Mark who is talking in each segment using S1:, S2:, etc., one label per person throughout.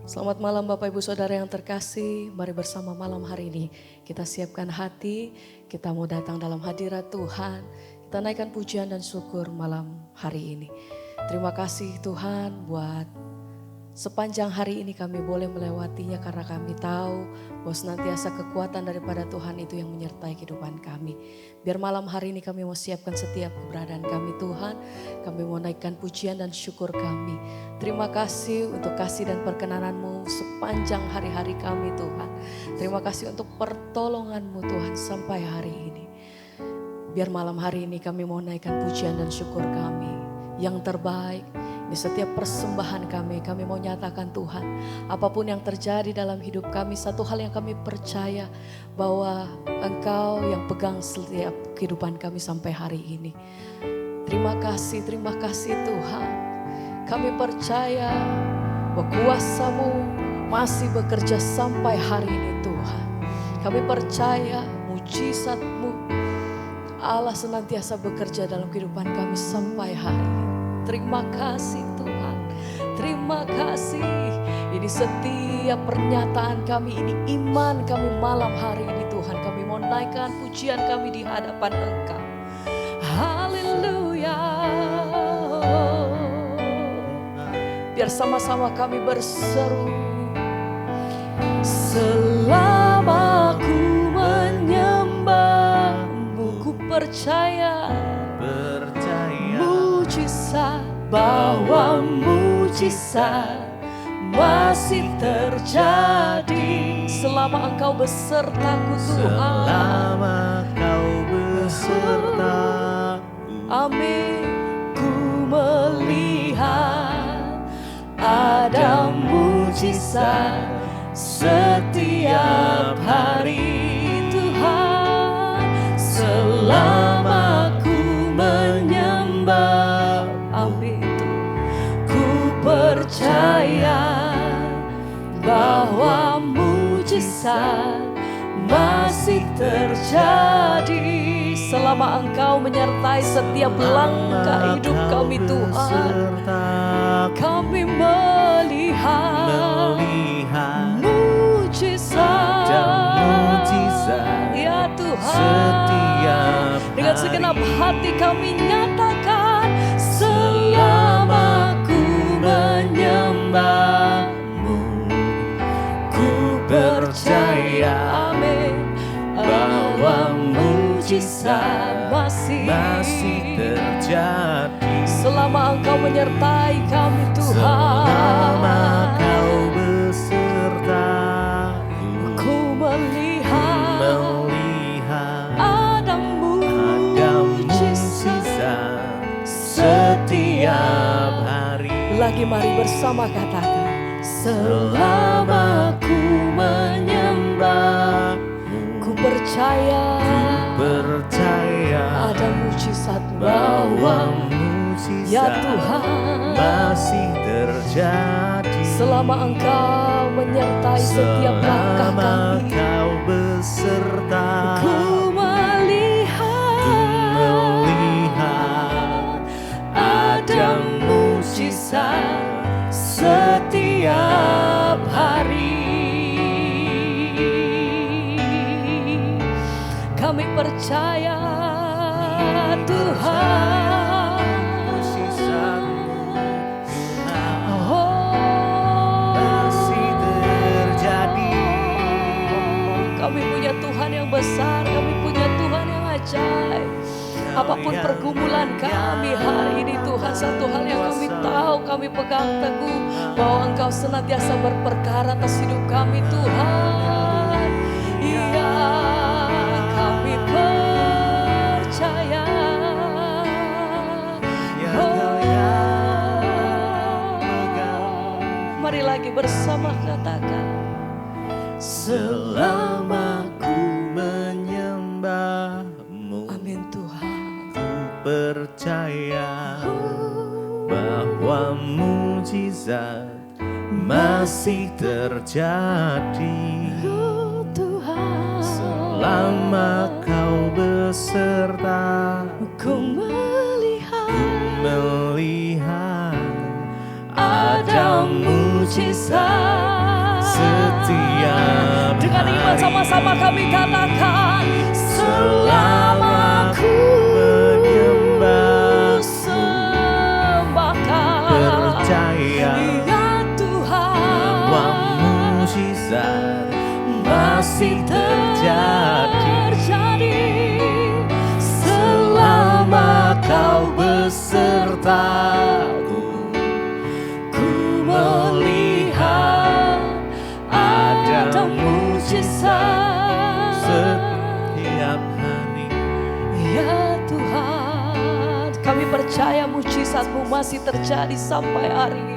S1: Selamat malam Bapak Ibu Saudara yang terkasih. Mari bersama malam hari ini kita siapkan hati, kita mau datang dalam hadirat Tuhan. Kita naikkan pujian dan syukur malam hari ini. Terima kasih Tuhan buat sepanjang hari ini kami boleh melewatinya karena kami tahu bahwa senantiasa kekuatan daripada Tuhan itu yang menyertai kehidupan kami. Biar malam hari ini kami mau siapkan setiap keberadaan kami Tuhan. Kami mau naikkan pujian dan syukur kami. Terima kasih untuk kasih dan perkenanan-Mu sepanjang hari-hari kami Tuhan. Terima kasih untuk pertolongan-Mu Tuhan sampai hari ini. Biar malam hari ini kami mau naikkan pujian dan syukur kami yang terbaik. Di setiap persembahan kami mau nyatakan Tuhan, apapun yang terjadi dalam hidup kami, satu hal yang kami percaya bahwa Engkau yang pegang setiap kehidupan kami sampai hari ini. Terima kasih Tuhan. Kami percaya bahwa kuasa-Mu masih bekerja sampai hari ini Tuhan. Kami percaya mujizat-Mu Allah senantiasa bekerja dalam kehidupan kami sampai hari ini. Terima kasih Tuhan, terima kasih. Ini setiap pernyataan kami, ini iman kami malam hari ini Tuhan. Kami mau naikkan pujian kami di hadapan Engkau. Haleluya. Biar sama-sama kami berseru. Selama ku menyembah-Mu, ku percaya mujizat, bahwa mujizat masih terjadi selama Engkau besertaku Tuhan.
S2: Selama Kau besertaku.
S1: Amin. Ku melihat ada mujizat setiap hari Tuhan. Selama ku menyembah, amin, ku percaya bahwa mujizat masih terjadi selama Engkau menyertai setiap langkah hidup kami Tuhan. Kami melihat mujizat, ya Tuhan.
S2: Setiap
S1: dengan segenap hati kami nyatakan, selama ku menyembah-Mu, ku percaya, amin, bahwa mujizat masih
S2: terjadi
S1: selama Engkau menyertai kami Tuhan.
S2: selama Kau besertaku.
S1: Ku melihat ada mujizat
S2: setiap hari.
S1: Lagi mari bersama katakan, selama ku menyembah, ku percaya ada mujizat
S2: bahwa
S1: mujizat, ya Tuhan,
S2: masih terjadi
S1: selama Engkau menyertai setiap langkah
S2: selama
S1: kami.
S2: Kau beserta.
S1: Ku melihat ada mujizat setiap hari. Kami percaya Tuhan,
S2: Masih terjadi.
S1: kami punya Tuhan yang besar, kami punya Tuhan yang ajaib. Apapun pergumulan kami hari ini Tuhan, satu hal yang kami tahu, kami pegang teguh bahwa Engkau senantiasa berperkara atas hidup kami Tuhan. Iya, kami percaya. Mari lagi bersama katakan,
S2: Selama ku menyembah-Mu,
S1: amin Tuhan.
S2: ku percaya bahwa mujizat masih terjadi.
S1: Oh Tuhan,
S2: Selama Kau beserta,
S1: ku melihat
S2: ada mujizat
S1: mujizat.
S2: Setiap
S1: Dengan iman
S2: hari
S1: sama-sama kami katakan,
S2: selama ku menyembah,
S1: sembahkan,
S2: percaya
S1: ya Tuhan,
S2: bahwa mujizat masih terjadi. Selama kau besertaku, ku melihat ada mujizat setiap hari.
S1: Ya Tuhan, kami percaya mujizat-Mu masih terjadi sampai hari ini.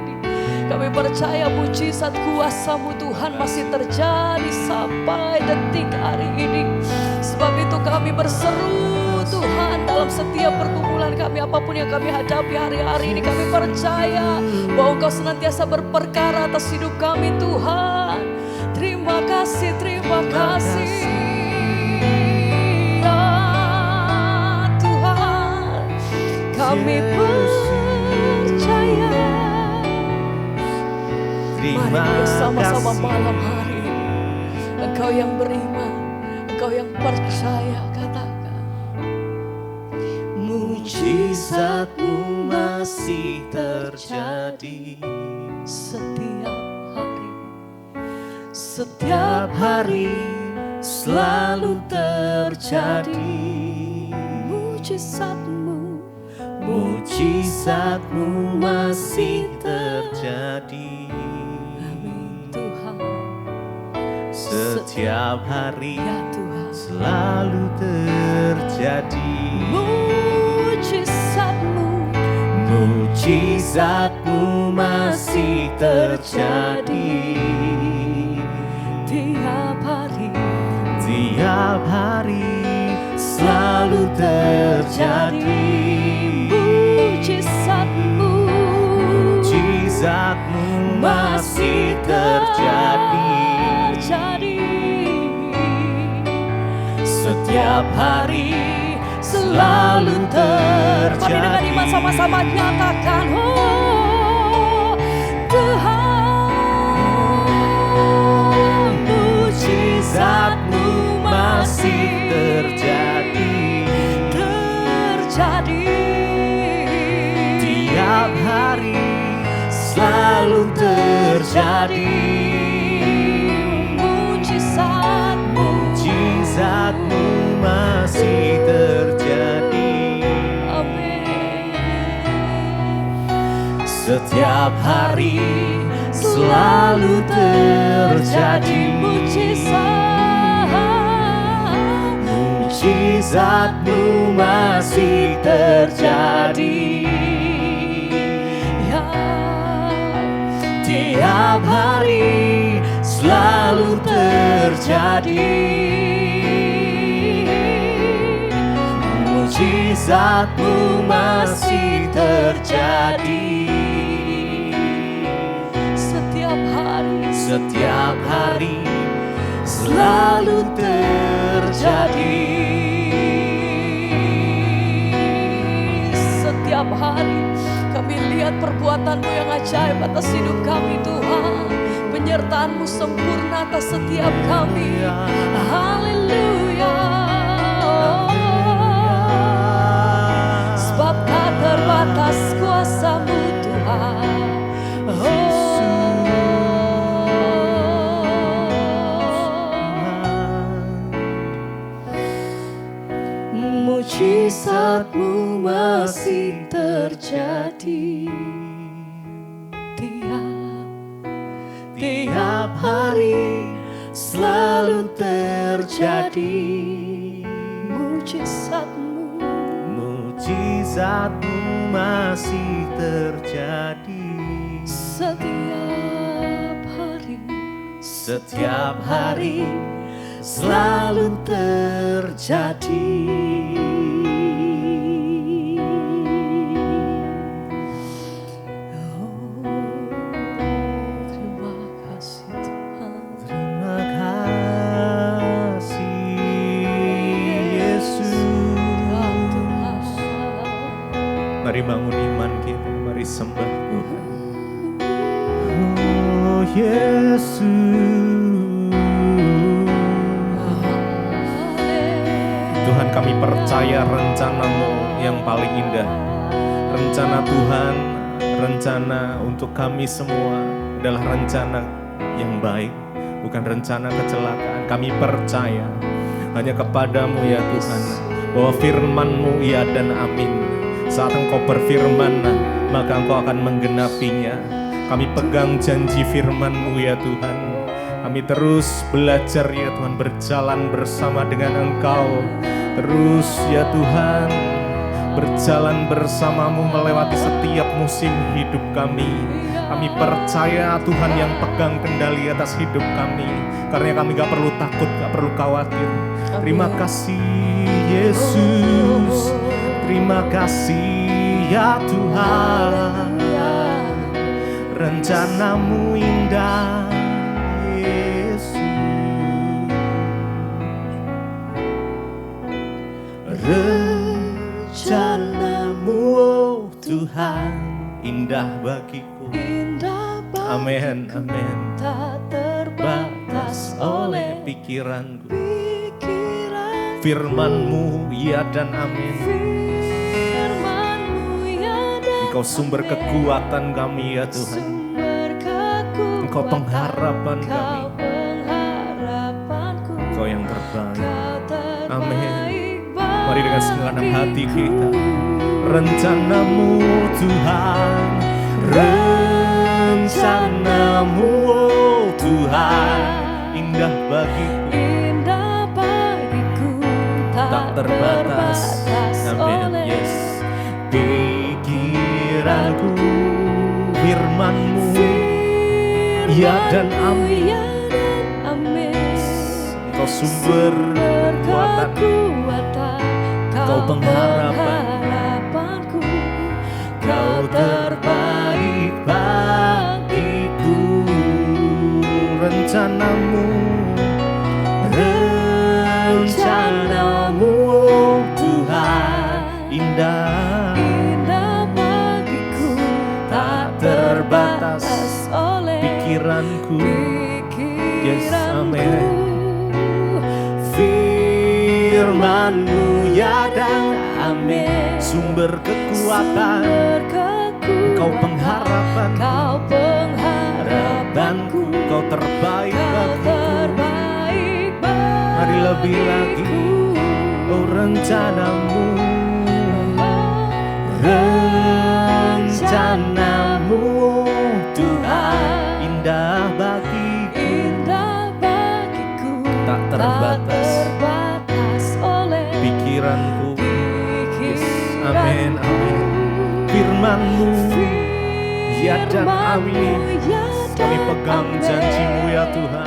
S1: Kami percaya mujizat kuasa-Mu Tuhan masih terjadi sampai detik hari ini. Sebab itu kami berseru Tuhan dalam setiap pergumulan kami, apapun yang kami hadapi hari-hari ini, kami percaya bahwa Engkau senantiasa berperkara atas hidup kami Tuhan. Terima kasih, terima kasih ya Tuhan. Kami percaya. Mari bersama-sama malam hari ini. Engkau yang beriman, Engkau yang percaya, katakan.
S2: Mujizat-Mu masih terjadi
S1: Setiap hari,
S2: setiap hari, selalu terjadi.
S1: mujizat-Mu,
S2: Mujizat-Mu masih terjadi.
S1: Tuhan.
S2: Setiap hari,
S1: Ya Tuhan,
S2: selalu terjadi.
S1: mujizat-Mu,
S2: Mujizat-Mu masih terjadi.
S1: tiap hari,
S2: Tiap hari, selalu terjadi.
S1: mujizat-Mu,
S2: Mujizat-Mu masih terjadi. Setiap hari, selalu terjadi.
S1: Mari dengan iman sama-sama nyatakan, oh Tuhan,
S2: mujizat-Mu masih terjadi. Tiap hari, selalu terjadi. Mujizat-Mu masih terjadi.
S1: Amin.
S2: Setiap hari, selalu terjadi. Mujizat-Mu masih terjadi.
S1: Ya,
S2: Tiap hari, selalu terjadi. Mujizat-Mu masih terjadi.
S1: setiap hari,
S2: Setiap hari, selalu terjadi.
S1: setiap hari kami lihat perbuatan-Mu yang ajaib atas hidup kami Tuhan. Penyertaan-Mu sempurna atas setiap kami. Haleluya. Sebab tak terbatas kuasa-Mu Tuhan. Mujizat-Mu masih terjadi.
S2: Tiap hari, selalu terjadi.
S1: Mujizat-Mu,
S2: Mujizat-Mu masih terjadi.
S1: setiap hari,
S2: Setiap hari, selalu terjadi.
S1: Terima kasih Tuhan.
S2: Terima kasih Yesus. Mari bangun iman kita, mari sembah Tuhan. Oh Yesus. Tuhan, kami percaya rencana-Mu yang paling indah. Rencana Tuhan, rencana untuk kami semua adalah rencana yang baik, bukan rencana kecelakaan. Kami percaya hanya kepadamu ya Tuhan, bahwa firman-Mu ya dan amin. Saat Engkau berfirman, maka Engkau akan menggenapinya. Kami pegang janji firman-Mu ya Tuhan. Kami terus belajar ya Tuhan, berjalan bersama dengan Engkau. Terus ya Tuhan, berjalan bersama-Mu melewati setiap musim hidup kami. Kami percaya Tuhan yang pegang kendali atas hidup kami. Karena kami gak perlu takut, gak perlu khawatir. Terima kasih Yesus. Terima kasih ya Tuhan. Rencana-Mu indah Yesus. Rencana-Mu oh Tuhan indah bagiku. Amin, amin.
S1: Tak terbatas oleh
S2: pikiranku. Firman-Mu ya dan amin. Engkau sumber kekuatan kami ya Tuhan. Engkau pengharapan kami. Engkau yang terbaik. Amin. Mari dengan segenap hati kita. Rencana-Mu Tuhan, rencana-Mu oh Tuhan, indah bagiku, tak terbatas. Amin. Yes. Pikiranku, firman-Mu ya dan amin. Engkau sumber kekuatan, Kau pengharapanku, Kau terbaik bagiku. Rencana-Mu, rencana-Mu oh Tuhan, indah bagiku, tak terbatas oleh pikiranku. Yes, amin. Firman-Mu ya dan amin. Sumber kekuatan, Kau pengharapanku, Kau terbaik bagiku. Mari lebih lagi, oh rencana-Mu, rencana-Mu oh Tuhan, indah bagiku, tak terbatas pikiranku. Yes, amin, amin. Firman-Mu ya dan amin. Kami pegang janji-Mu ya Tuhan.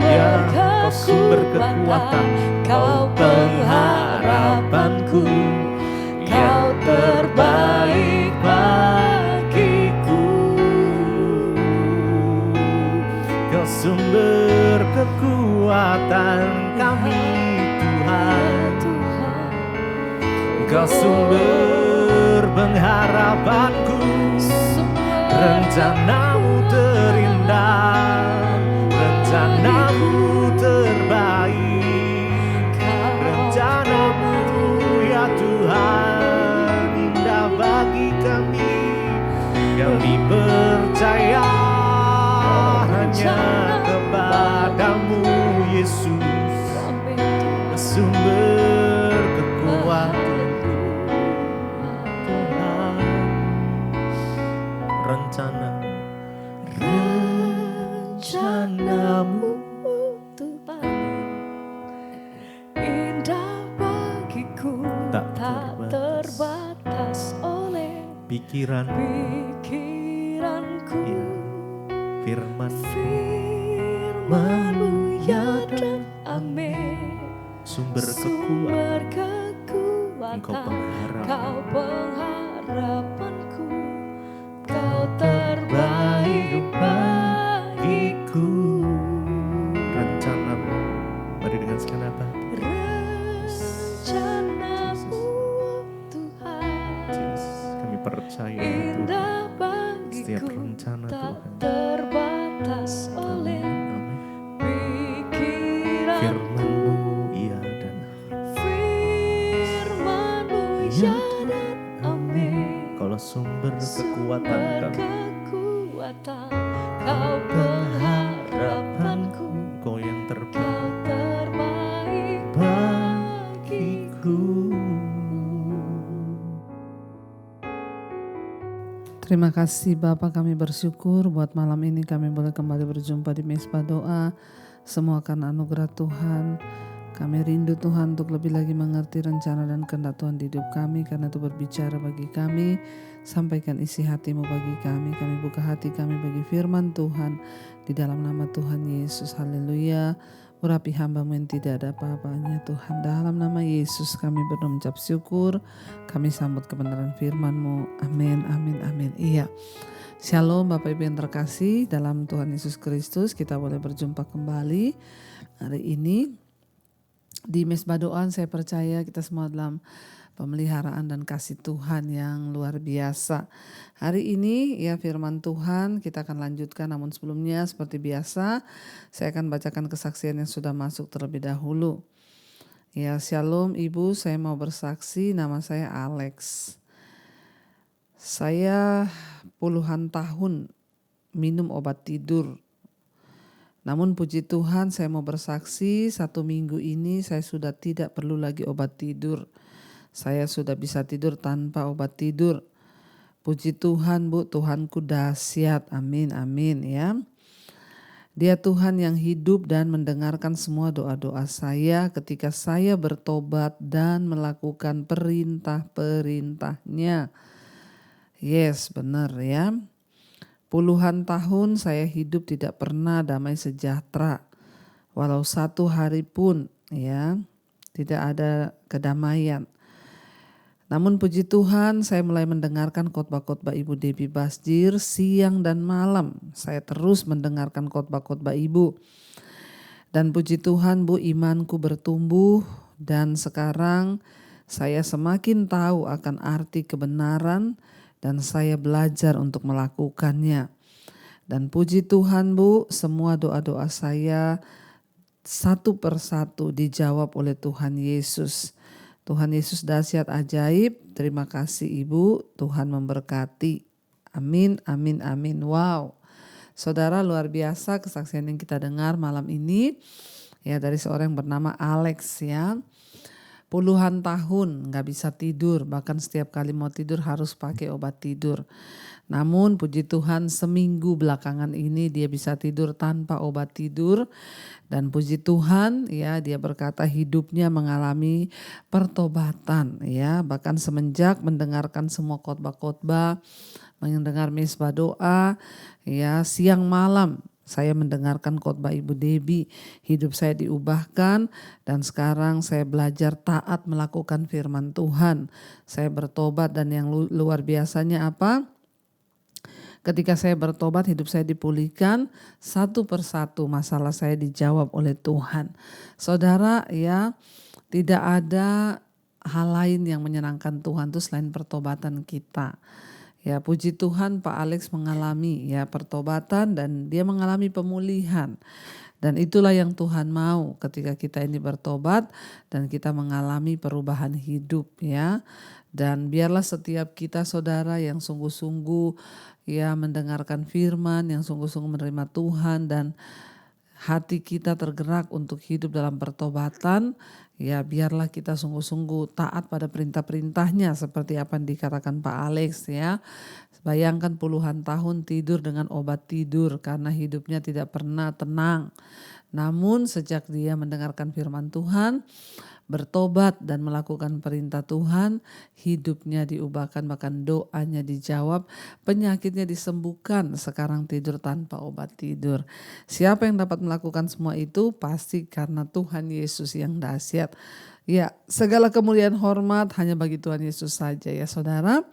S2: Ya, Kau sumber kekuatan, Kau pengharapanku, Kau terbaik bagiku. Kau sumber kekuatan kami Tuhan. Kau sumber pengharapanku. Rencana-Mu terindah, rencana-Mu terbaik. Rencana-Mu ya Tuhan, indah bagi kami. Kami percaya hanya kepadamu Yesus, sumber kekuatan Tuhan. Rencana-Mu
S1: Tuhan, indah bagiku,
S2: tak
S1: terbatas oleh
S2: pikiranku. Ya, firman-Mu
S1: ya dan amin.
S2: sumber kekuatan, Kau
S1: pengharapanku, Kau terbaik bagiku.
S2: Rencana-Mu, mari dengan segenap hati.
S1: Rencana-Mu Tuhan,
S2: Yes, kami percaya ya Tuhan.
S1: indah bagiku,
S2: Setiap rencana
S1: tak
S2: Tuhan,
S1: terbatas atas oleh
S2: Amin.
S1: pikiran.
S2: Firman-Mu ya dan
S1: Firman-Mu ya dan amin.
S2: Kaulah sumber kekuatan kami,
S1: Kekuatan, Kau pengharapanku,
S2: Kau yang
S1: Kau
S2: terbaik
S1: terbaik
S2: bagiku.
S3: Terima kasih Bapa, kami bersyukur buat malam ini kami boleh kembali berjumpa di Mesbah Doa. Semua karena anugerah Tuhan. Kami rindu Tuhan untuk lebih lagi mengerti rencana dan kehendak Tuhan di hidup kami. Karena itu berbicara bagi kami. Sampaikan isi hati-Mu bagi kami. Kami buka hati kami bagi firman Tuhan. Di dalam nama Tuhan Yesus. Haleluya. Urapi hamba-Mu yang tidak ada apa-apanya Tuhan. Dalam nama Yesus kami berdoa mengucap syukur. Kami sambut kebenaran firman-Mu. Amin, amin, amin. Iya. Shalom Bapak Ibu yang terkasih dalam Tuhan Yesus Kristus. Kita boleh berjumpa kembali hari ini. Di Mesbah Doa saya percaya kita semua dalam pemeliharaan dan kasih Tuhan yang luar biasa. Hari ini ya firman Tuhan kita akan lanjutkan, namun sebelumnya seperti biasa saya akan bacakan kesaksian yang sudah masuk terlebih dahulu. Ya, shalom Ibu, saya mau bersaksi, nama saya Alex. Saya puluhan tahun minum obat tidur. Namun puji Tuhan saya mau bersaksi 1 minggu ini saya sudah tidak perlu lagi obat tidur. Saya sudah bisa tidur tanpa obat tidur. Puji Tuhan Bu, Tuhanku dahsyat. Amin, amin ya. Dia Tuhan yang hidup dan mendengarkan semua doa-doa saya ketika saya bertobat dan melakukan perintah-perintahnya. Yes, benar ya. Puluhan tahun saya hidup tidak pernah damai sejahtera. Walau satu hari pun ya tidak ada kedamaian. Namun puji Tuhan saya mulai mendengarkan khotbah-khotbah Ibu Debbie Basjir siang dan malam. Saya terus mendengarkan khotbah-khotbah Ibu. Dan puji Tuhan Bu, imanku bertumbuh dan sekarang saya semakin tahu akan arti kebenaran dan saya belajar untuk melakukannya. Dan puji Tuhan Bu, semua doa-doa saya satu persatu dijawab oleh Tuhan Yesus. Tuhan Yesus dahsyat ajaib. Terima kasih Ibu, Tuhan memberkati. Amin, amin, amin. Wow. Saudara, luar biasa kesaksian yang kita dengar malam ini ya dari seorang yang bernama Alex ya. Puluhan tahun gak bisa tidur, bahkan setiap kali mau tidur harus pakai obat tidur. Namun puji Tuhan seminggu belakangan ini dia bisa tidur tanpa obat tidur. Dan puji Tuhan ya dia berkata hidupnya mengalami pertobatan ya. Bahkan semenjak mendengarkan semua khotbah-khotbah, mendengar Mesbah Doa ya siang malam. Saya mendengarkan khotbah Ibu Debbie, hidup saya diubahkan dan sekarang saya belajar taat melakukan firman Tuhan. Saya bertobat dan yang luar biasanya apa? Ketika saya bertobat hidup saya dipulihkan, satu persatu masalah saya dijawab oleh Tuhan. Saudara ya, tidak ada hal lain yang menyenangkan Tuhan itu selain pertobatan kita. Ya puji Tuhan Pak Alex mengalami ya pertobatan dan dia mengalami pemulihan. Dan itulah yang Tuhan mau ketika kita ini bertobat dan kita mengalami perubahan hidup ya. Dan biarlah setiap kita saudara yang sungguh-sungguh ya mendengarkan firman, yang sungguh-sungguh menerima Tuhan dan hati kita tergerak untuk hidup dalam pertobatan, ya biarlah kita sungguh-sungguh taat pada perintah-perintahnya seperti apa yang dikatakan Pak Alex ya. Bayangkan puluhan tahun tidur dengan obat tidur karena hidupnya tidak pernah tenang. Namun sejak dia mendengarkan firman Tuhan, bertobat dan melakukan perintah Tuhan, hidupnya diubahkan, bahkan doanya dijawab, penyakitnya disembuhkan, sekarang tidur tanpa obat tidur. Siapa yang dapat melakukan semua itu? Pasti karena Tuhan Yesus yang dahsyat. Ya, segala kemuliaan hormat hanya bagi Tuhan Yesus saja ya saudara.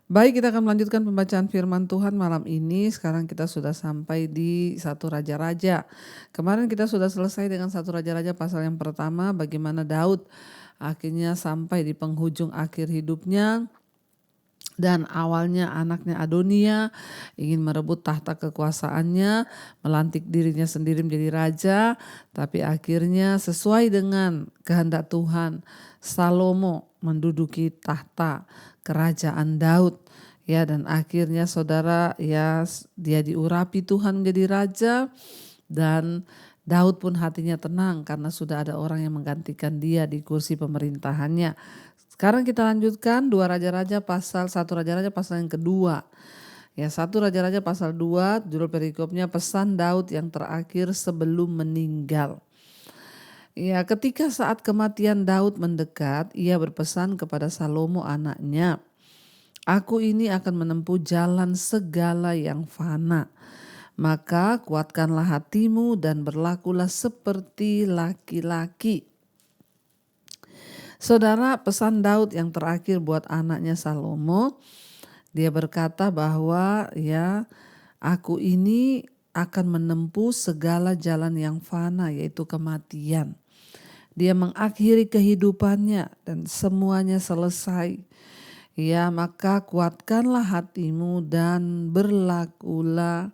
S3: Baik, kita akan melanjutkan pembacaan firman Tuhan malam ini. Sekarang kita sudah sampai di 1 Raja-Raja. Kemarin kita sudah selesai dengan 1 Raja-Raja pasal yang pertama, bagaimana Daud akhirnya sampai di penghujung akhir hidupnya. Dan awalnya anaknya Adonia ingin merebut tahta kekuasaannya, melantik dirinya sendiri menjadi raja, tapi akhirnya sesuai dengan kehendak Tuhan, Salomo menduduki tahta kerajaan Daud. Ya, dan akhirnya saudara, ya, dia diurapi Tuhan menjadi raja, dan Daud pun hatinya tenang karena sudah ada orang yang menggantikan dia di kursi pemerintahannya. Sekarang kita lanjutkan 2 Raja-Raja pasal 1 Raja-Raja pasal yang kedua. Ya, 1 Raja-Raja pasal 2, judul perikopnya pesan Daud yang terakhir sebelum meninggal. Ya, ketika saat kematian Daud mendekat, ia berpesan kepada Salomo anaknya, "Aku ini akan menempuh jalan segala yang fana. Maka kuatkanlah hatimu dan berlakulah seperti laki-laki." Saudara, pesan Daud yang terakhir buat anaknya Salomo, dia berkata bahwa ya, aku ini akan menempuh segala jalan yang fana, yaitu kematian. Dia mengakhiri kehidupannya dan semuanya selesai. Ya, maka kuatkanlah hatimu dan berlakulah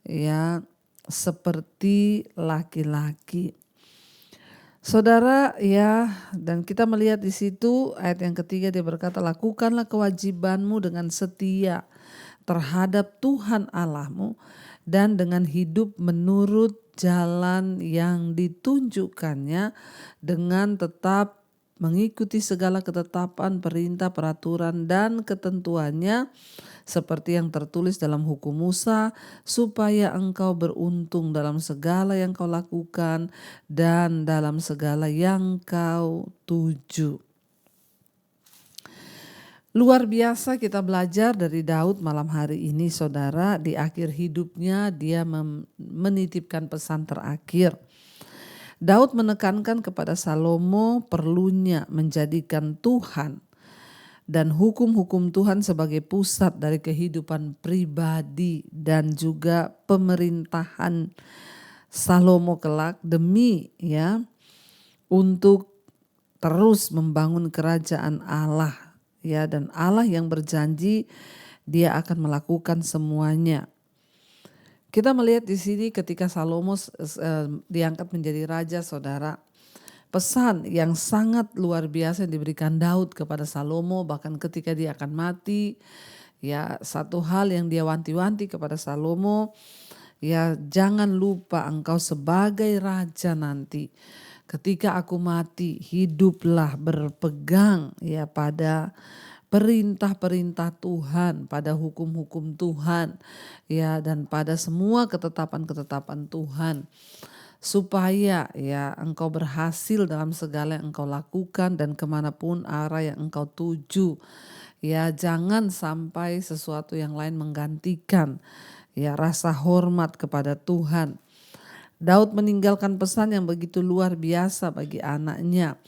S3: ya seperti laki-laki. Saudara, ya, dan kita melihat di situ ayat yang ketiga dia berkata, lakukanlah kewajibanmu dengan setia terhadap Tuhan Allahmu dan dengan hidup menurut jalan yang ditunjukkannya dengan tetap mengikuti segala ketetapan, perintah, peraturan, dan ketentuannya seperti yang tertulis dalam hukum Musa, supaya engkau beruntung dalam segala yang kau lakukan dan dalam segala yang kau tuju. Luar biasa kita belajar dari Daud malam hari ini, saudara. Di akhir hidupnya dia menitipkan pesan terakhir. Daud menekankan kepada Salomo perlunya menjadikan Tuhan dan hukum-hukum Tuhan sebagai pusat dari kehidupan pribadi dan juga pemerintahan Salomo kelak, demi ya untuk terus membangun kerajaan Allah, ya, dan Allah yang berjanji dia akan melakukan semuanya. Kita melihat di sini ketika Salomo diangkat menjadi raja, saudara, pesan yang sangat luar biasa yang diberikan Daud kepada Salomo, bahkan ketika dia akan mati, ya, satu hal yang dia wanti-wanti kepada Salomo, ya, jangan lupa engkau sebagai raja nanti, ketika aku mati, hiduplah berpegang ya pada perintah-perintah Tuhan, pada hukum-hukum Tuhan, ya, dan pada semua ketetapan-ketetapan Tuhan, supaya ya engkau berhasil dalam segala yang engkau lakukan dan kemanapun arah yang engkau tuju. Ya, jangan sampai sesuatu yang lain menggantikan ya rasa hormat kepada Tuhan. Daud meninggalkan pesan yang begitu luar biasa bagi anaknya.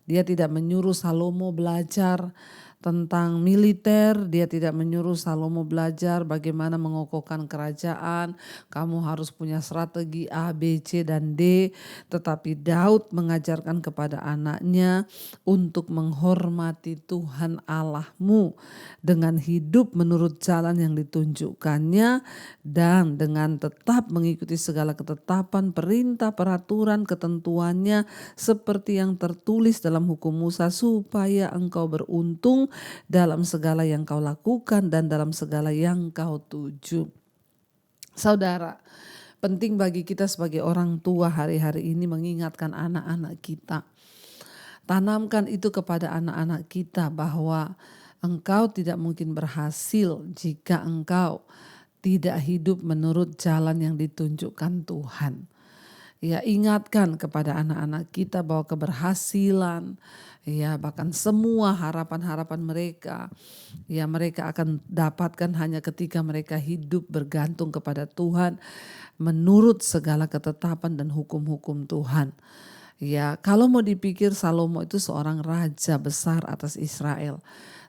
S3: Dia tidak menyuruh Salomo belajar tentang militer, dia tidak menyuruh Salomo belajar bagaimana mengokohkan kerajaan, kamu harus punya strategi A, B, C, dan D. Tetapi Daud mengajarkan kepada anaknya untuk menghormati Tuhan Allahmu dengan hidup menurut jalan yang ditunjukkannya dan dengan tetap mengikuti segala ketetapan, perintah, peraturan, ketentuannya seperti yang tertulis dalam hukum Musa, supaya engkau beruntung dalam segala yang kau lakukan dan dalam segala yang kau tuju. Saudara, penting bagi kita sebagai orang tua hari-hari ini mengingatkan anak-anak kita. Tanamkan itu kepada anak-anak kita bahwa engkau tidak mungkin berhasil jika engkau tidak hidup menurut jalan yang ditunjukkan Tuhan. Ya, ingatkan kepada anak-anak kita bahwa keberhasilan, ya, bahkan semua harapan-harapan mereka, ya, mereka akan dapatkan hanya ketika mereka hidup bergantung kepada Tuhan menurut segala ketetapan dan hukum-hukum Tuhan. Ya, kalau mau dipikir Salomo itu seorang raja besar atas Israel.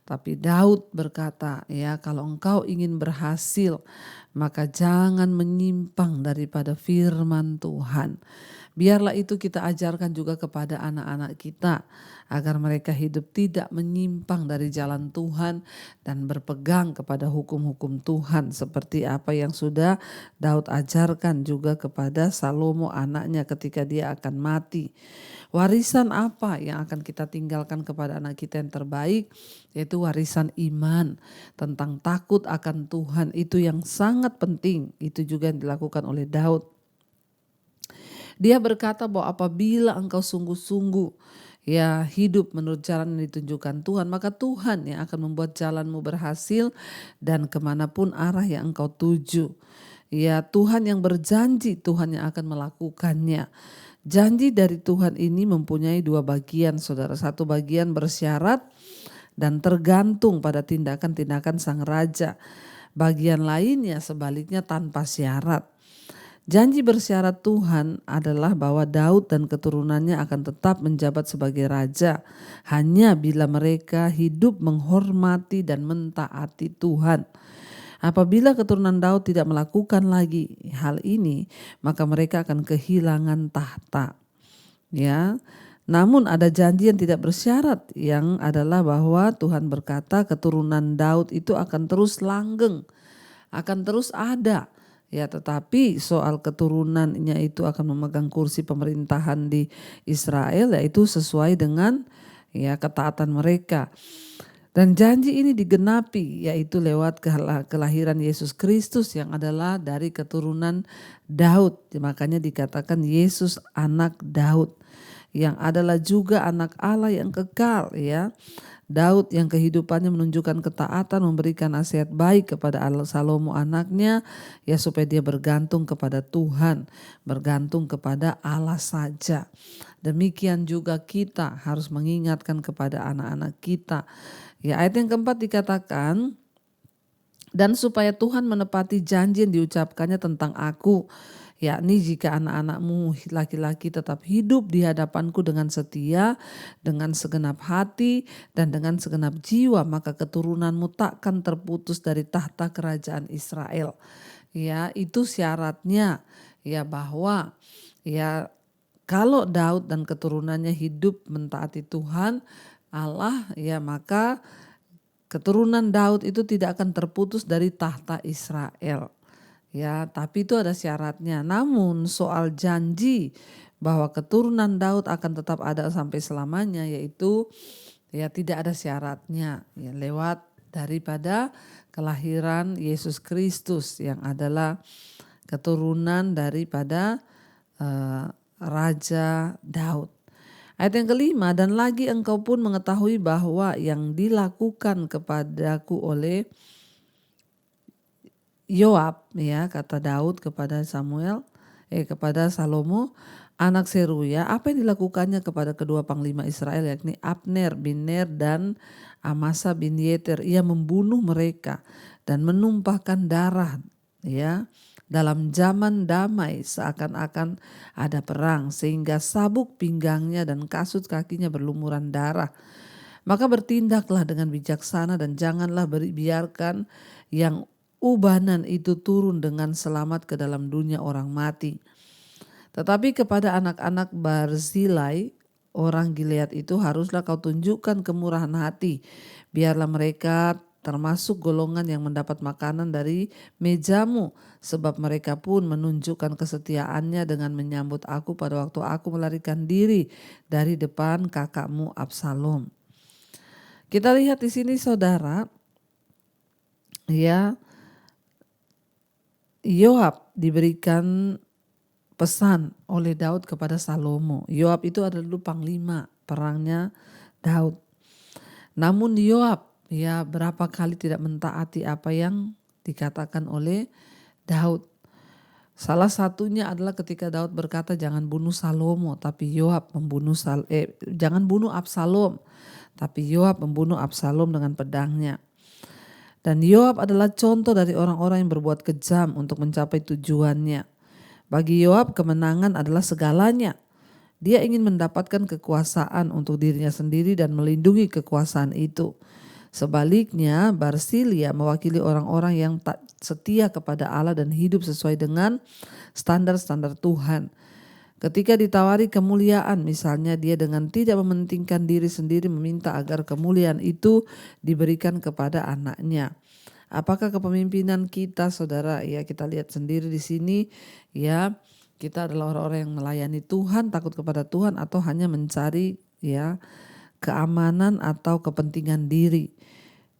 S3: Tapi Daud berkata, ya, kalau engkau ingin berhasil, maka jangan menyimpang daripada firman Tuhan. Biarlah itu kita ajarkan juga kepada anak-anak kita, agar mereka hidup tidak menyimpang dari jalan Tuhan dan berpegang kepada hukum-hukum Tuhan, seperti apa yang sudah Daud ajarkan juga kepada Salomo anaknya ketika dia akan mati. Warisan apa yang akan kita tinggalkan kepada anak kita yang terbaik? Yaitu warisan iman, tentang takut akan Tuhan. Itu yang sangat penting. Itu juga yang dilakukan oleh Daud. Dia berkata bahwa apabila engkau sungguh-sungguh ya hidup menurut jalan yang ditunjukkan Tuhan, maka Tuhan yang akan membuat jalanmu berhasil dan kemanapun arah yang engkau tuju. Ya, Tuhan yang berjanji, Tuhan yang akan melakukannya. Janji dari Tuhan ini mempunyai dua bagian, saudara. Satu bagian bersyarat dan tergantung pada tindakan-tindakan sang raja. Bagian lainnya sebaliknya tanpa syarat. Janji bersyarat Tuhan adalah bahwa Daud dan keturunannya akan tetap menjabat sebagai raja hanya bila mereka hidup menghormati dan mentaati Tuhan. Apabila keturunan Daud tidak melakukan lagi hal ini, maka mereka akan kehilangan tahta. Ya. Namun ada janji yang tidak bersyarat, yang adalah bahwa Tuhan berkata keturunan Daud itu akan terus langgeng, akan terus ada. Ya, tetapi soal keturunannya itu akan memegang kursi pemerintahan di Israel, yaitu sesuai dengan ya ketaatan mereka. Dan janji ini digenapi yaitu lewat kelahiran Yesus Kristus yang adalah dari keturunan Daud. Makanya dikatakan Yesus anak Daud, yang adalah juga anak Allah yang kekal, ya. Daud yang kehidupannya menunjukkan ketaatan, memberikan nasihat baik kepada Salomo anaknya, ya, supaya dia bergantung kepada Tuhan, bergantung kepada Allah saja. Demikian juga kita harus mengingatkan kepada anak-anak kita. Ya, ayat yang keempat dikatakan, dan supaya Tuhan menepati janji yang diucapkannya tentang aku, yakni jika anak-anakmu laki-laki tetap hidup di hadapanku dengan setia, dengan segenap hati dan dengan segenap jiwa, maka keturunanmu takkan terputus dari tahta kerajaan Israel. Ya, itu syaratnya, ya, bahwa ya kalau Daud dan keturunannya hidup mentaati Tuhan Allah, ya, maka keturunan Daud itu tidak akan terputus dari tahta Israel. Ya, tapi itu ada syaratnya. Namun soal janji bahwa keturunan Daud akan tetap ada sampai selamanya, yaitu ya tidak ada syaratnya, ya, lewat daripada kelahiran Yesus Kristus yang adalah keturunan daripada Raja Daud. Ayat yang kelima, dan lagi engkau pun mengetahui bahwa yang dilakukan kepadaku oleh Yoab, ya, kata Daud kepada kepada Salomo anak Seruya, apa yang dilakukannya kepada kedua panglima Israel, yakni Abner bin Ner dan Amasa bin Yeter. Ia membunuh mereka dan menumpahkan darah, ya, dalam zaman damai seakan-akan ada perang, sehingga sabuk pinggangnya dan kasut kakinya berlumuran darah. Maka bertindaklah dengan bijaksana dan janganlah biarkan yang ubanan itu turun dengan selamat ke dalam dunia orang mati. Tetapi kepada anak-anak Barzilai, orang Gilead itu haruslah kau tunjukkan kemurahan hati. Biarlah mereka termasuk golongan yang mendapat makanan dari mejamu, sebab mereka pun menunjukkan kesetiaannya dengan menyambut aku pada waktu aku melarikan diri dari depan kakakmu Absalom. Kita lihat di sini, saudara, ya, Yoab diberikan pesan oleh Daud kepada Salomo. Yoab itu adalah dulu panglima perangnya Daud. Namun Yoab, ya, berapa kali tidak mentaati apa yang dikatakan oleh Daud. Salah satunya adalah ketika Daud berkata jangan bunuh Salomo, tapi Yoab jangan bunuh Absalom, tapi Yoab membunuh Absalom dengan pedangnya. Dan Yoab adalah contoh dari orang-orang yang berbuat kejam untuk mencapai tujuannya. Bagi Yoab kemenangan adalah segalanya. Dia ingin mendapatkan kekuasaan untuk dirinya sendiri dan melindungi kekuasaan itu. Sebaliknya, Barsilia mewakili orang-orang yang tak setia kepada Allah dan hidup sesuai dengan standar-standar Tuhan. Ketika ditawari kemuliaan, misalnya dia dengan tidak mementingkan diri sendiri meminta agar kemuliaan itu diberikan kepada anaknya. Apakah kepemimpinan kita, saudara? Ya, kita lihat sendiri di sini, ya, kita adalah orang-orang yang melayani Tuhan, takut kepada Tuhan, atau hanya mencari ya keamanan atau kepentingan diri.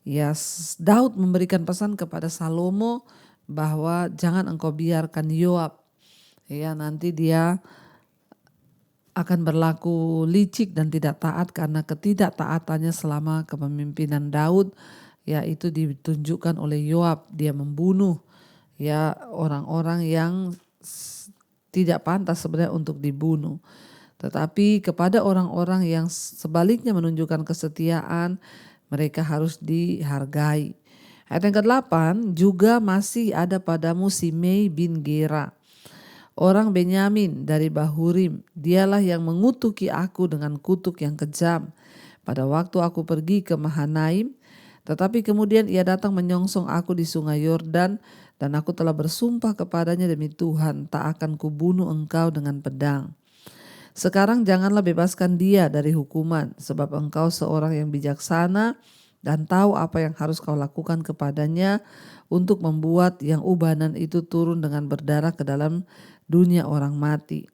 S3: Ya, Daud memberikan pesan kepada Salomo bahwa jangan engkau biarkan Yoab, ya, nanti dia akan berlaku licik dan tidak taat karena ketidaktaatannya selama kepemimpinan Daud, yaitu ditunjukkan oleh Yoab. Dia membunuh ya orang-orang yang tidak pantas sebenarnya untuk dibunuh. Tetapi kepada orang-orang yang sebaliknya menunjukkan kesetiaan, mereka harus dihargai. Ayat yang ke-8, juga masih ada padamu Simei bin Gera, orang Benyamin dari Bahurim. Dialah yang mengutuki aku dengan kutuk yang kejam pada waktu aku pergi ke Mahanaim. Tetapi kemudian ia datang menyongsong aku di sungai Yordan, dan aku telah bersumpah kepadanya demi Tuhan, tak akan kubunuh engkau dengan pedang. Sekarang janganlah bebaskan dia dari hukuman, sebab engkau seorang yang bijaksana dan tahu apa yang harus kau lakukan kepadanya untuk membuat yang ubanan itu turun dengan berdarah ke dalam dunia orang mati.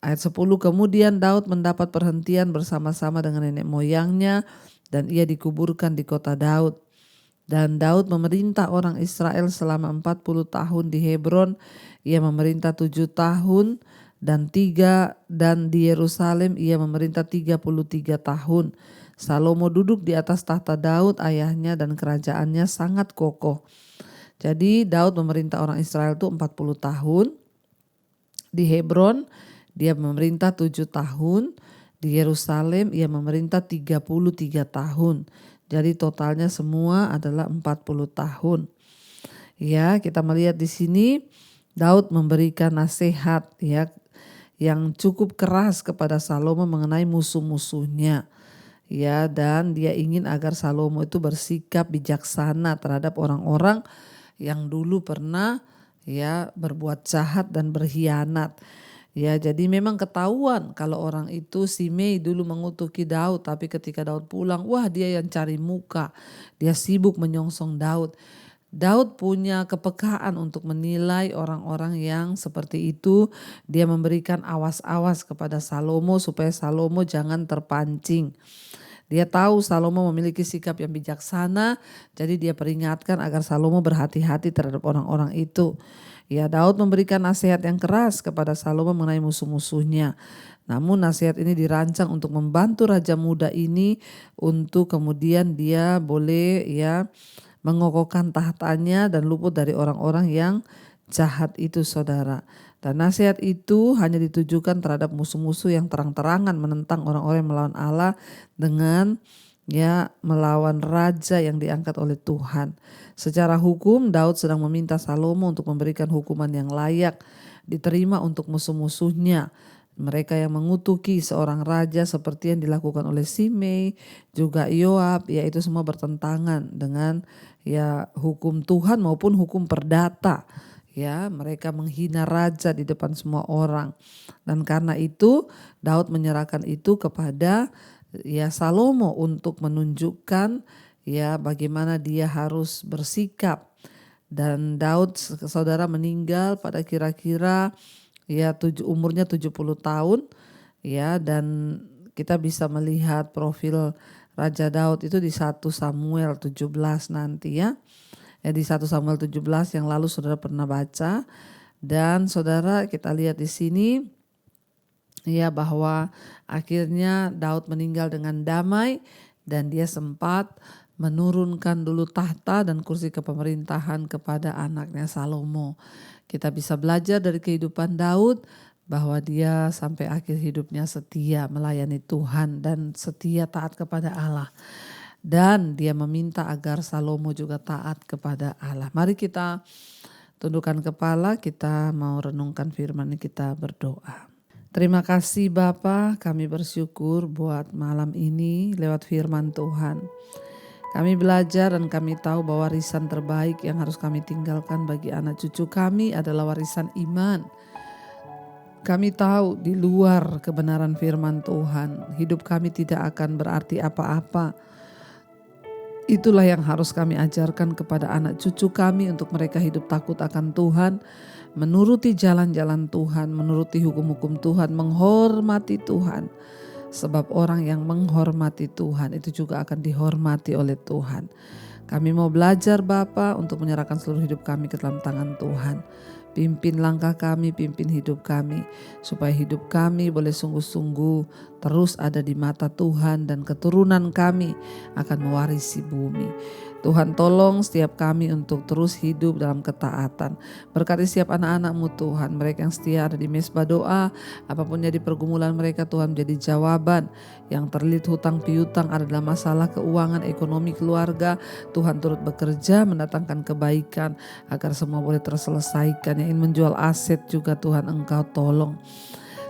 S3: Ayat 10, kemudian Daud mendapat perhentian bersama-sama dengan nenek moyangnya, dan ia dikuburkan di kota Daud. Dan Daud memerintah orang Israel selama 40 tahun di Hebron. Ia memerintah 7 tahun dan di Yerusalem ia memerintah 33 tahun. Salomo duduk di atas tahta Daud ayahnya dan kerajaannya sangat kokoh. Jadi Daud memerintah orang Israel itu 40 tahun. Di Hebron dia memerintah 7 tahun. Di Yerusalem ia memerintah 33 tahun. Jadi totalnya semua adalah 40 tahun. Ya, kita melihat di sini Daud memberikan nasihat ya yang cukup keras kepada Salomo mengenai musuh-musuhnya. Ya, dan dia ingin agar Salomo itu bersikap bijaksana terhadap orang-orang yang dulu pernah ya berbuat jahat dan berkhianat. Ya, jadi memang ketahuan kalau orang itu Simei dulu mengutuki Daud, tapi ketika Daud pulang, wah dia yang cari muka. Dia sibuk menyongsong Daud. Daud punya kepekaan untuk menilai orang-orang yang seperti itu. Dia memberikan awas-awas kepada Salomo supaya Salomo jangan terpancing. Dia tahu Salomo memiliki sikap yang bijaksana, jadi dia peringatkan agar Salomo berhati-hati terhadap orang-orang itu. Ya, Daud memberikan nasihat yang keras kepada Salomo mengenai musuh-musuhnya. Namun nasihat ini dirancang untuk membantu raja muda ini untuk kemudian dia boleh ya mengokohkan tahtanya dan luput dari orang-orang yang jahat itu, saudara. Dan nasihat itu hanya ditujukan terhadap musuh-musuh yang terang-terangan menentang orang-orang yang melawan Allah dengan ya melawan raja yang diangkat oleh Tuhan. Secara hukum Daud sedang meminta Salomo untuk memberikan hukuman yang layak diterima untuk musuh-musuhnya. Mereka yang mengutuki seorang raja seperti yang dilakukan oleh Simei, juga Yoab, yaitu semua bertentangan dengan ya hukum Tuhan maupun hukum perdata. Ya, mereka menghina raja di depan semua orang. Dan karena itu Daud menyerahkan itu kepada ya Salomo untuk menunjukkan ya bagaimana dia harus bersikap. Dan Daud saudara meninggal pada kira-kira ya umurnya 70 tahun ya, dan kita bisa melihat profil Raja Daud itu di 1 Samuel 17 nanti ya. Ya, di 1 Samuel 17 yang lalu saudara pernah baca. Dan saudara kita lihat di sini ya bahwa akhirnya Daud meninggal dengan damai dan dia sempat menurunkan dulu tahta dan kursi kepemerintahan kepada anaknya Salomo. Kita bisa belajar dari kehidupan Daud bahwa dia sampai akhir hidupnya setia melayani Tuhan dan setia taat kepada Allah. Dan dia meminta agar Salomo juga taat kepada Allah. Mari kita tundukkan kepala, kita mau renungkan firman ini, kita berdoa. Terima kasih Bapa, kami bersyukur buat malam ini lewat firman Tuhan. Kami belajar dan kami tahu bahwa warisan terbaik yang harus kami tinggalkan bagi anak cucu kami adalah warisan iman. Kami tahu di luar kebenaran firman Tuhan, hidup kami tidak akan berarti apa-apa. Itulah yang harus kami ajarkan kepada anak cucu kami untuk mereka hidup takut akan Tuhan, menuruti jalan-jalan Tuhan, menuruti hukum-hukum Tuhan, menghormati Tuhan. Sebab orang yang menghormati Tuhan itu juga akan dihormati oleh Tuhan. Kami mau belajar Bapa untuk menyerahkan seluruh hidup kami ke dalam tangan Tuhan. Pimpin langkah kami, pimpin hidup kami, supaya hidup kami boleh sungguh-sungguh terus ada di mata Tuhan dan keturunan kami akan mewarisi bumi. Tuhan tolong setiap kami untuk terus hidup dalam ketaatan. Berkati setiap anak-anak-Mu Tuhan, mereka yang setia ada di mesbah doa, apapun jadi pergumulan mereka Tuhan menjadi jawaban. Yang terlilit hutang piutang adalah masalah keuangan ekonomi keluarga, Tuhan turut bekerja mendatangkan kebaikan agar semua boleh terselesaikan. Yang ingin menjual aset juga Tuhan Engkau tolong.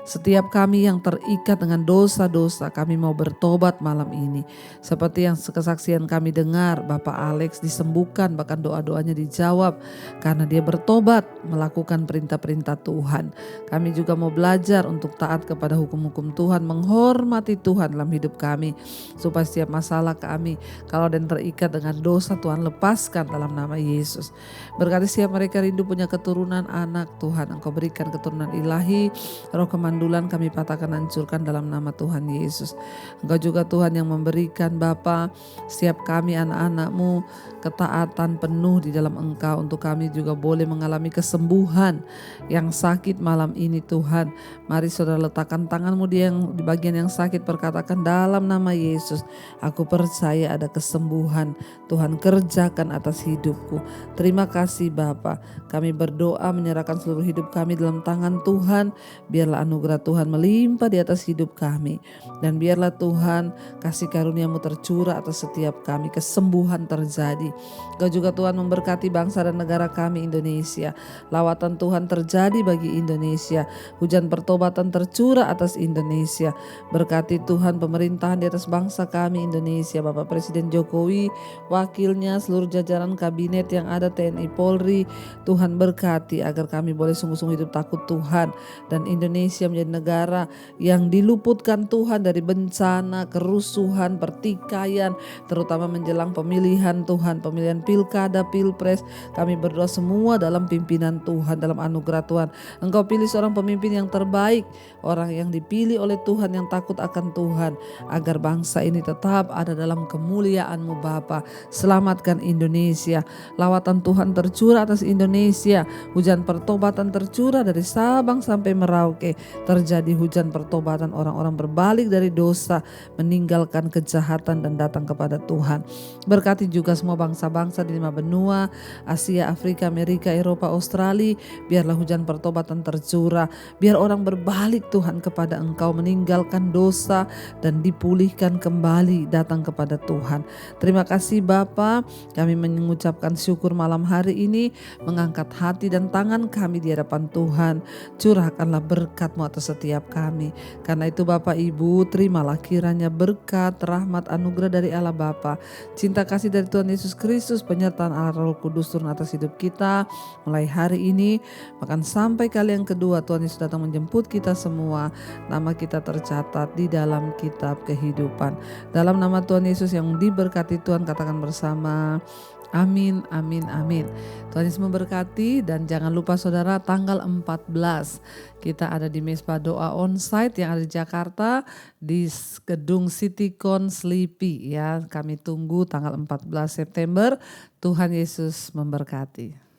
S3: Setiap kami yang terikat dengan dosa-dosa, kami mau bertobat malam ini. Seperti yang kesaksian kami dengar, Bapak Alex disembuhkan, bahkan doa-doanya dijawab karena dia bertobat melakukan perintah-perintah Tuhan. Kami juga mau belajar untuk taat kepada hukum-hukum Tuhan, menghormati Tuhan dalam hidup kami. Supaya setiap masalah kami, kalau ada yang terikat dengan dosa, Tuhan lepaskan dalam nama Yesus. Berkati setiap mereka rindu punya keturunan anak, Tuhan Engkau berikan keturunan ilahi, roh kemandulan kami patahkan, hancurkan dalam nama Tuhan Yesus. Engkau juga Tuhan yang memberikan Bapa setiap kami anak-anak-Mu ketaatan penuh di dalam Engkau, untuk kami juga boleh mengalami kesembuhan yang sakit malam ini Tuhan. Mari saudara letakkan tanganmu di bagian yang sakit, perkatakan dalam nama Yesus, aku percaya ada kesembuhan. Tuhan kerjakan atas hidupku. Terima kasih Bapa. Kami berdoa menyerahkan seluruh hidup kami dalam tangan Tuhan. Biarlah anugerah Tuhan melimpah di atas hidup kami. Dan biarlah Tuhan kasih karunia-Mu tercurah atas setiap kami. Kesembuhan terjadi. Kau juga Tuhan memberkati bangsa dan negara kami Indonesia. Lawatan Tuhan terjadi bagi Indonesia. Hujan pertobatan tercurah atas Indonesia. Berkati Tuhan pemerintahan di atas bangsa kami Indonesia. Bapak Presiden Jokowi, wakilnya, seluruh jajaran kabinet yang ada, TNI Polri. Tuhan berkati agar kami boleh sungguh-sungguh hidup takut Tuhan. Dan Indonesia menjadi negara yang diluputkan Tuhan dari bencana, kerusuhan, pertikaian, terutama menjelang pemilihan Tuhan, pemilihan pilkada, pilpres. Kami berdoa semua dalam pimpinan Tuhan, dalam anugerah Tuhan. Engkau pilih seorang pemimpin yang terbaik, orang yang dipilih oleh Tuhan, yang takut akan Tuhan, agar bangsa ini tetap ada dalam kemuliaan-Mu Bapa. Selamatkan Indonesia. Lawatan Tuhan tercurah atas Indonesia. Hujan pertobatan tercurah dari Sabang sampai Merauke. Terjadi hujan pertobatan, orang-orang berbalik dari dosa, meninggalkan kejahatan dan datang kepada Tuhan. Berkati juga semua bangsa-bangsa di 5 benua, Asia, Afrika, Amerika, Eropa, Australia. Biarlah hujan pertobatan tercurah. Biar orang berbalik Tuhan kepada Engkau, meninggalkan dosa dan dipulihkan kembali, datang kepada Tuhan. Terima kasih Bapa. Kami mengucapkan syukur malam hari ini, mengangkat hati dan tangan kami di hadapan Tuhan. Curahkanlah berkat-Mu atas setiap kami. Karena itu Bapak Ibu, terimalah kiranya berkat, rahmat, anugerah dari Allah Bapa, cinta kasih dari Tuhan Yesus Kristus, penyertaan Allah Roh Kudus turun atas hidup kita mulai hari ini, bahkan sampai kali yang kedua Tuhan Yesus datang menjemput kita semua. Nama kita tercatat di dalam kitab kehidupan. Dalam nama Tuhan Yesus yang diberkati Tuhan, katakan bersama, amin, amin, amin. Tuhan Yesus memberkati. Dan jangan lupa saudara, tanggal 14 kita ada di Mesbah Doa Onsite yang ada di Jakarta, di gedung Citycon Sleepy ya. Kami tunggu tanggal 14 September. Tuhan Yesus memberkati.